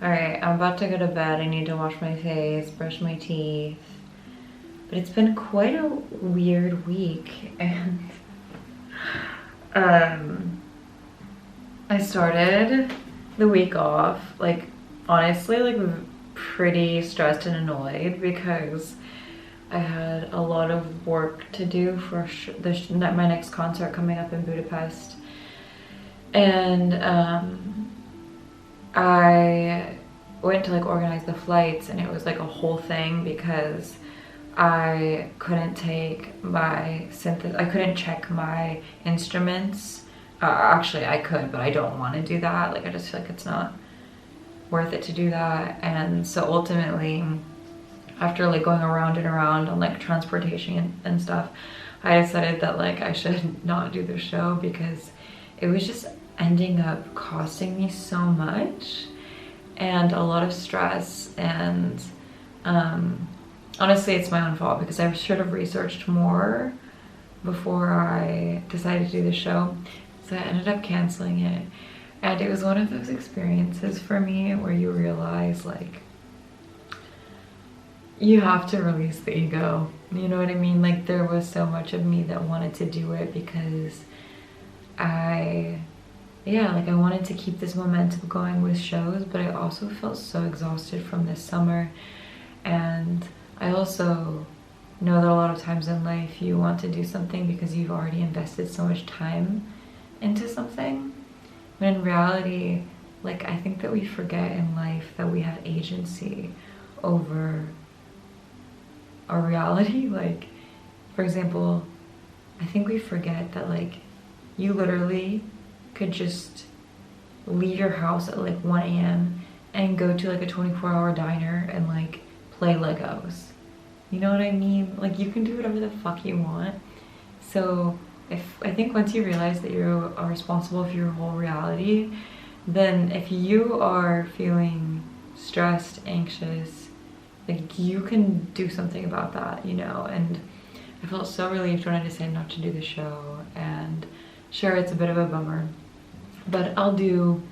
Alright, I'm about to go to bed. I need to wash my face, brush my teeth. But it's been quite a weird week, and I started the week off, like, honestly, like, pretty stressed and annoyed because I had a lot of work to do for my next concert coming up in Budapest. And I went to like organize the flights, and it was like a whole thing because I couldn't take my I couldn't check my instruments. Actually, I could, but I don't want to do that. Like, I just feel like it's not worth it to do that. And so ultimately, after like going around and around on like transportation and stuff, I decided that like I should not do the show because it was just ending up costing me so much and a lot of stress. And honestly, it's my own fault because I should have researched more before I decided to do the show. So I ended up canceling it. And it was one of those experiences for me where you realize like you have to release the ego. You know what I mean? Like, there was so much of me that wanted to do it because I wanted to keep this momentum going with shows, but I also felt so exhausted from this summer. And I also know that a lot of times in life you want to do something because you've already invested so much time into something. But in reality, like, I think that we forget in life that we have agency over our reality. Like, for example, I think we forget that like you literally could just leave your house at like 1 a.m. and go to like a 24-hour diner and like play Legos. You know what I mean? Like, you can do whatever the fuck you want. So I think once you realize that you are responsible for your whole reality, then if you are feeling stressed, anxious, like, you can do something about that, you know? And I felt so relieved when I decided not to do the show. And sure, it's a bit of a bummer, but I'll do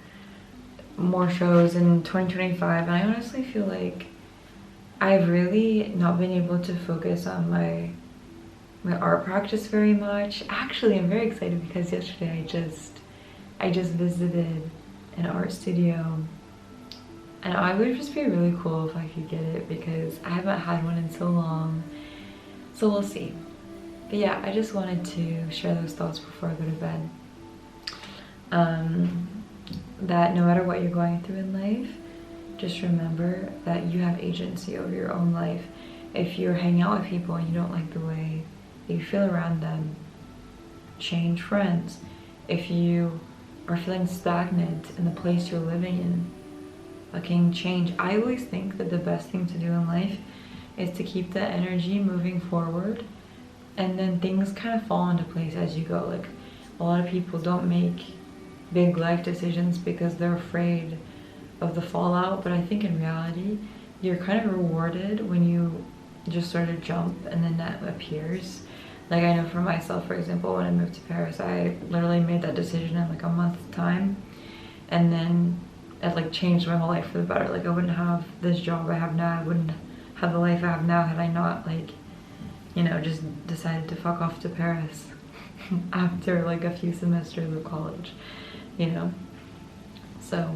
more shows in 2025. And I honestly feel like I've really not been able to focus on my art practice very much. Actually, I'm very excited because yesterday I just visited an art studio, and I would just be really cool if I could get it because I haven't had one in so long. So we'll see. But yeah, I just wanted to share those thoughts before I go to bed. That no matter what you're going through in life, just remember that you have agency over your own life. If you're hanging out with people and you don't like the way that you feel around them, change friends. If you are feeling stagnant in the place you're living in, fucking change. I always think that the best thing to do in life is to keep the energy moving forward, and then things kind of fall into place as you go. Like, a lot of people don't make big life decisions because they're afraid of the fallout, but I think in reality you're kind of rewarded when you just sort of jump and then that appears. Like, I know for myself, for example, when I moved to Paris, I literally made that decision in like a month's time, and then it like changed my whole life for the better. Like, I wouldn't have this job I have now, I wouldn't have the life I have now had I not, like, you know, just decided to fuck off to Paris after like a few semesters of college, you know? So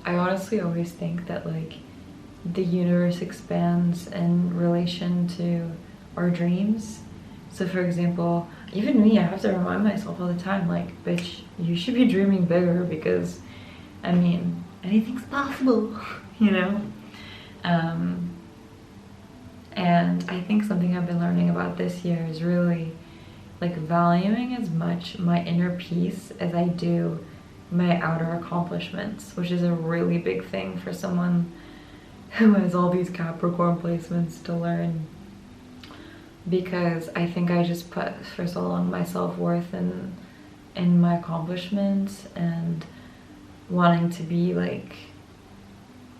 I honestly always think that like the universe expands in relation to our dreams. So for example, even me, I have to remind myself all the time, like, bitch, you should be dreaming bigger because, I mean, anything's possible, you know? And I think something I've been learning about this year is really like valuing as much my inner peace as I do my outer accomplishments, which is a really big thing for someone who has all these Capricorn placements to learn. Because I think I just put for so long my self-worth in my accomplishments and wanting to be like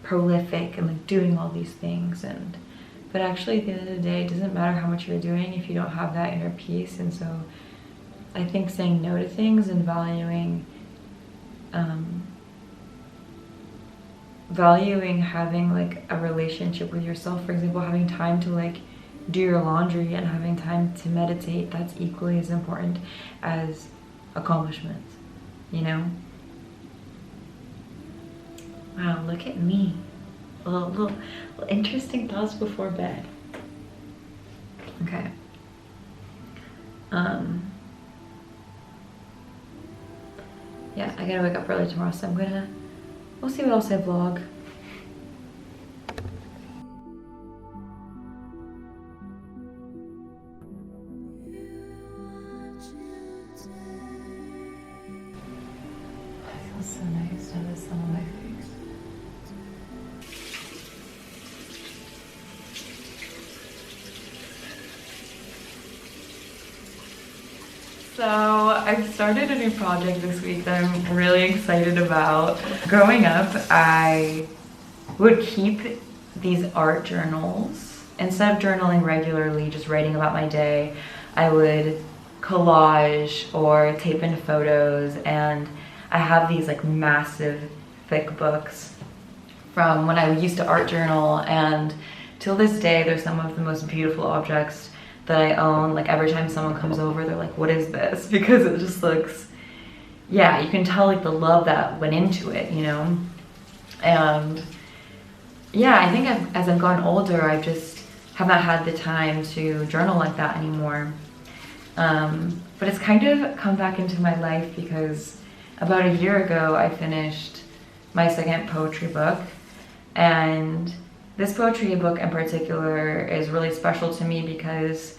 prolific and like doing all these things, but actually at the end of the day it doesn't matter how much you're doing if you don't have that inner peace. And so I think saying no to valuing having like a relationship with yourself. For example, having time to like do your laundry and having time to meditate, that's equally as important as accomplishments, you know? Wow, look at me. Little interesting thoughts before bed. Okay. Yeah, I gotta wake up early tomorrow, so we'll see what else I vlog. It feels so nice to have the sun on my face. So I've started a new project this week that I'm really excited about. Growing up, I would keep these art journals. Instead of journaling regularly, just writing about my day, I would collage or tape in photos, and I have these like massive thick books from when I used to art journal, and till this day they're some of the most beautiful objects that I own. Like every time someone comes over, they're like, what is this? Because it just looks, yeah, you can tell like the love that went into it, you know? And yeah, I think as I've gotten older, I just have not had the time to journal like that anymore. But it's kind of come back into my life because about a year ago, I finished my second poetry book, and this poetry book in particular is really special to me because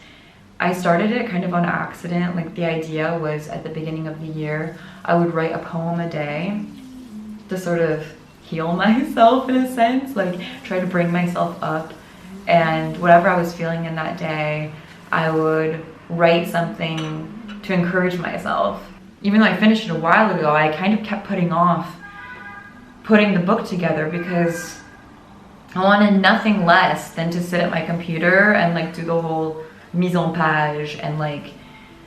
I started it kind of on accident. Like the idea was at the beginning of the year, I would write a poem a day to sort of heal myself in a sense, like try to bring myself up. And whatever I was feeling in that day, I would write something to encourage myself. Even though I finished it a while ago, I kind of kept putting off putting the book together because I wanted nothing less than to sit at my computer and like do the whole mise en page, and like,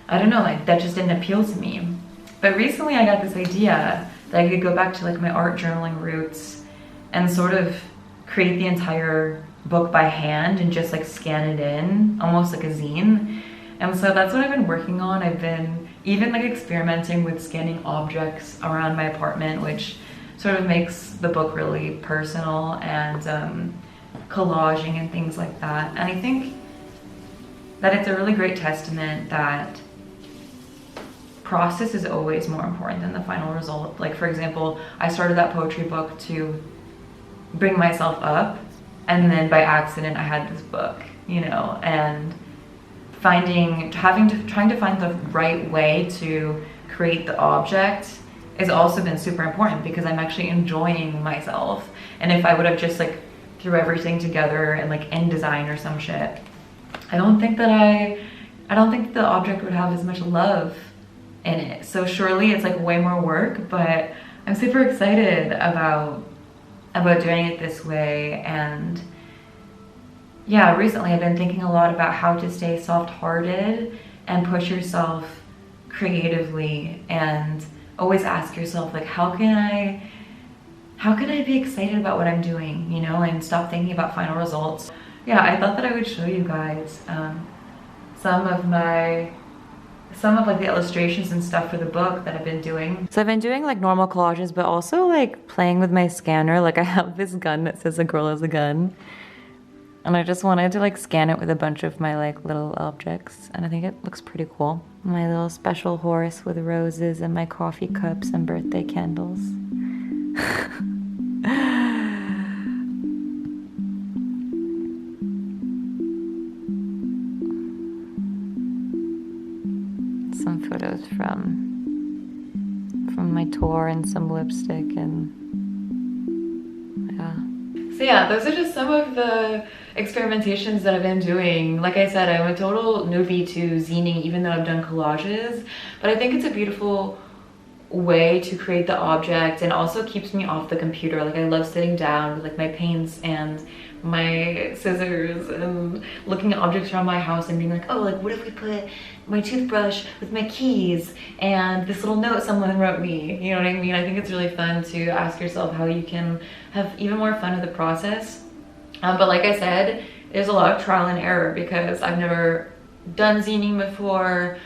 I don't know, like that just didn't appeal to me. But recently I got this idea that I could go back to like my art journaling roots and sort of create the entire book by hand and just like scan it in, almost like a zine. And so that's what I've been working on. I've been even like experimenting with scanning objects around my apartment, which sort of makes the book really personal, and collaging and things like that. And I think that it's a really great testament that process is always more important than the final result. Like for example, I started that poetry book to bring myself up, and then by accident I had this book, you know, and trying to find the right way to create the object has also been super important because I'm actually enjoying myself. And if I would have just like threw everything together and like InDesign or some shit, I don't think the object would have as much love in it. So surely it's like way more work, but I'm super excited about doing it this way. And yeah, recently I've been thinking a lot about how to stay soft-hearted and push yourself creatively, and always ask yourself like, how can I be excited about what I'm doing, you know, and stop thinking about final results. Yeah, I thought that I would show you guys some of like the illustrations and stuff for the book that I've been doing. So I've been doing like normal collages, but also like playing with my scanner. Like I have this gun that says a girl has a gun, and I just wanted to like scan it with a bunch of my like little objects, and I think it looks pretty cool. My little special horse with roses and my coffee cups and birthday candles. Some photos from my tour and some lipstick, and yeah. So yeah, those are just some of the experimentations that I've been doing. Like I said, I'm a total newbie to zining, even though I've done collages, but I think it's a beautiful way to create the object, and also keeps me off the computer. Like I love sitting down with like my paints and my scissors and looking at objects around my house and being like, oh, like what if we put my toothbrush with my keys and this little note someone wrote me, you know what I mean? I think it's really fun to ask yourself how you can have even more fun with the process. But like I said, there's a lot of trial and error because I've never done zine before.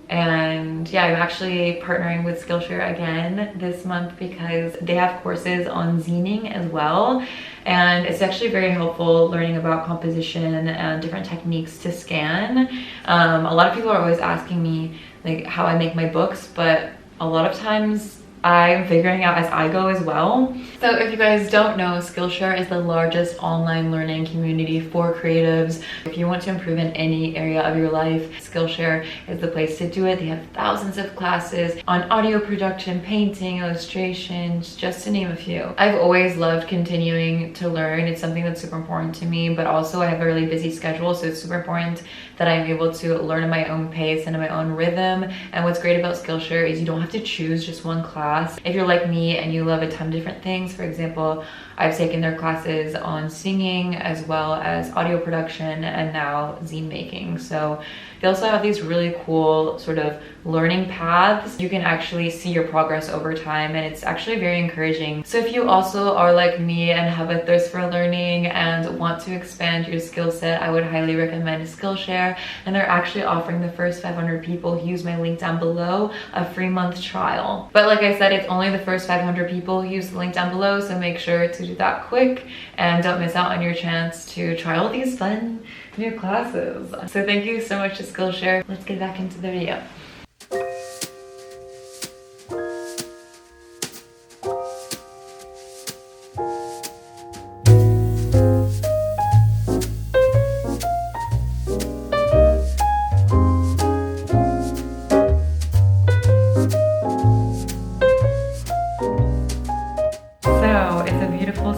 And yeah, I'm actually partnering with Skillshare again this month because they have courses on zining as well. And it's actually very helpful learning about composition and different techniques to scan. A lot of people are always asking me like how I make my books, but a lot of times I'm figuring out as I go as well. So if you guys don't know, Skillshare is the largest online learning community for creatives. If you want to improve in any area of your life, Skillshare is the place to do it. They have thousands of classes on audio production, painting, illustrations, just to name a few. I've always loved continuing to learn. It's something that's super important to me, but also I have a really busy schedule, so it's super important that I'm able to learn at my own pace and at my own rhythm. And what's great about Skillshare is you don't have to choose just one class. If you're like me and you love a ton of different things, for example, I've taken their classes on singing as well as audio production and now zine making. So they also have these really cool sort of learning paths. You can actually see your progress over time, and it's actually very encouraging. So if you also are like me and have a thirst for learning and want to expand your skill set, I would highly recommend Skillshare. And they're actually offering the first 500 people who use my link down below a free month trial. But like I said, it's only the first 500 people who use the link down below, so make sure to do that quick and don't miss out on your chance to try all these fun new classes. So thank you so much to Skillshare. Let's get back into the video.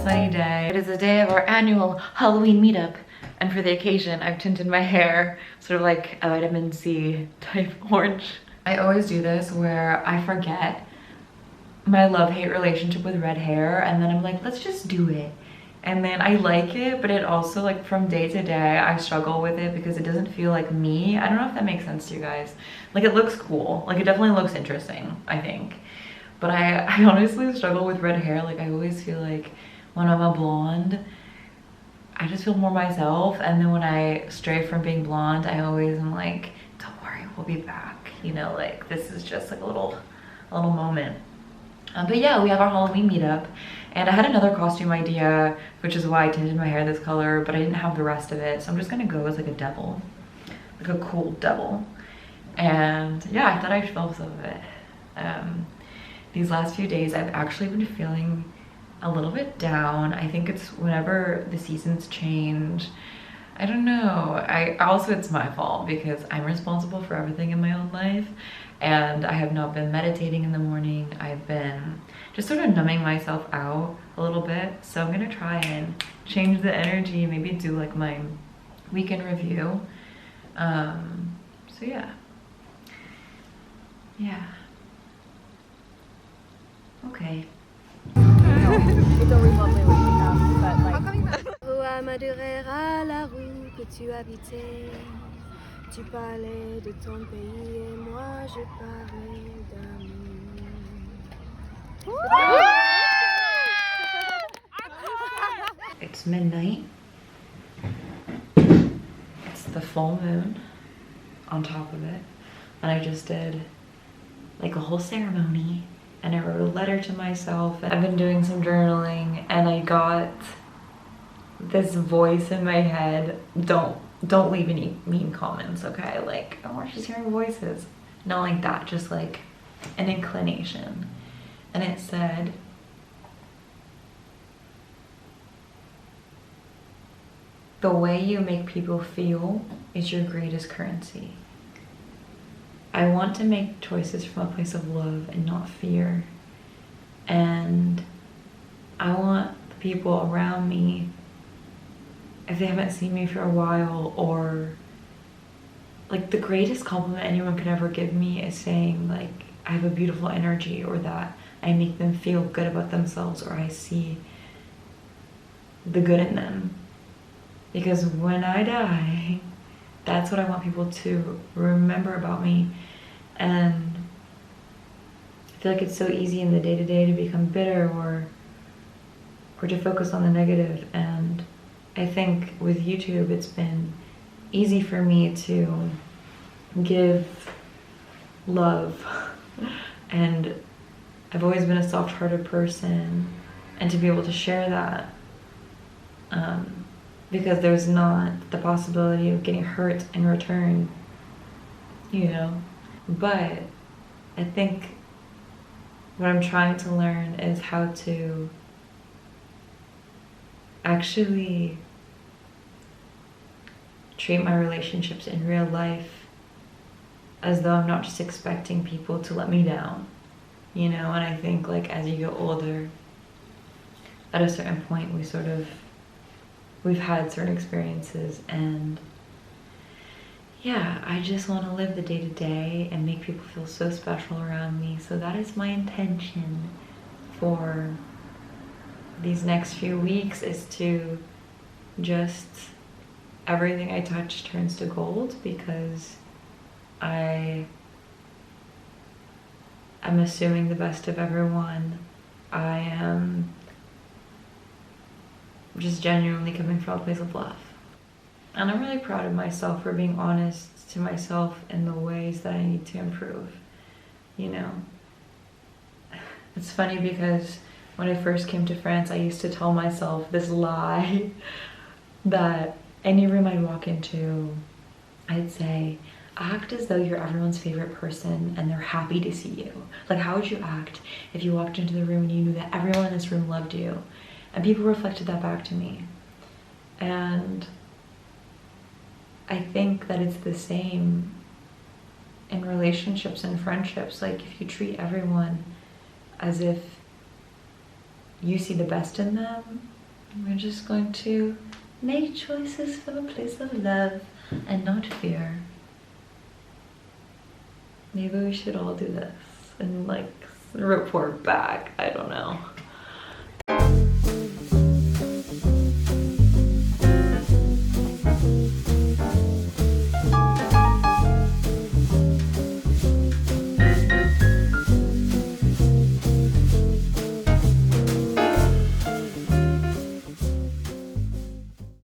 Sunny day. It is the day of our annual Halloween meetup, and for the occasion I've tinted my hair sort of like a vitamin C type orange. I always do this where I forget my love-hate relationship with red hair, and then I'm like, let's just do it. And then I like it, but it also, like, from day to day I struggle with it because it doesn't feel like me. I don't know if that makes sense to you guys. Like, it looks cool, like it definitely looks interesting, I think, but I honestly struggle with red hair. Like, I always feel like when I'm a blonde, I just feel more myself, and then when I stray from being blonde, I always am like, don't worry, we'll be back, you know, like this is just like a little moment. But yeah, we have our Halloween meetup, and I had another costume idea, which is why I tinted my hair this color, but I didn't have the rest of it, so I'm just gonna go as like a devil, like a cool devil. And yeah, I thought I'd film some of it. These last few days I've actually been feeling a little bit down. I think it's whenever the seasons change. I don't know. It's my fault because I'm responsible for everything in my own life, and I have not been meditating in the morning. I've been just sort of numbing myself out a little bit. So I'm gonna try and change the energy, maybe do like my weekend review. So yeah. Okay. À Madureira, à la rue que tu habitais, tu parlais de ton pays et moi je parlais d'amour. It's midnight. It's the full moon on top of it, and I just did like a whole ceremony, and I wrote a letter to myself. I've been doing some journaling, and I got this voice in my head. Don't leave any mean comments, okay? Like, oh, we're just hearing voices. Not like that, just like an inclination. And it said, the way you make people feel is your greatest currency. I want to make choices from a place of love and not fear. And I want the people around me, if they haven't seen me for a while, or like the greatest compliment anyone could ever give me is saying like, I have a beautiful energy, or that I make them feel good about themselves, or I see the good in them. Because when I die, that's what I want people to remember about me. And I feel like it's so easy in the day-to-day to become bitter or to focus on the negative. And I think with YouTube, it's been easy for me to give love. And I've always been a soft-hearted person, and to be able to share that, because there's not the possibility of getting hurt in return, you know. But I think what I'm trying to learn is how to actually treat my relationships in real life as though I'm not just expecting people to let me down, you know. And I think, like, as you get older, at a certain point, we've had certain experiences, and yeah, I just want to live the day-to-day and make people feel so special around me. So that is my intention for these next few weeks, is to just, everything I touch turns to gold, because I am assuming the best of everyone. I am just genuinely coming from a place of love. And I'm really proud of myself for being honest to myself in the ways that I need to improve, you know. It's funny because when I first came to France, I used to tell myself this lie that any room I'd walk into, I'd say, act as though you're everyone's favorite person and they're happy to see you. Like, how would you act if you walked into the room and you knew that everyone in this room loved you? And people reflected that back to me. And I think that it's the same in relationships and friendships. Like, if you treat everyone as if you see the best in them, we're just going to make choices from a place of love and not fear. Maybe we should all do this and, like, report back. I don't know.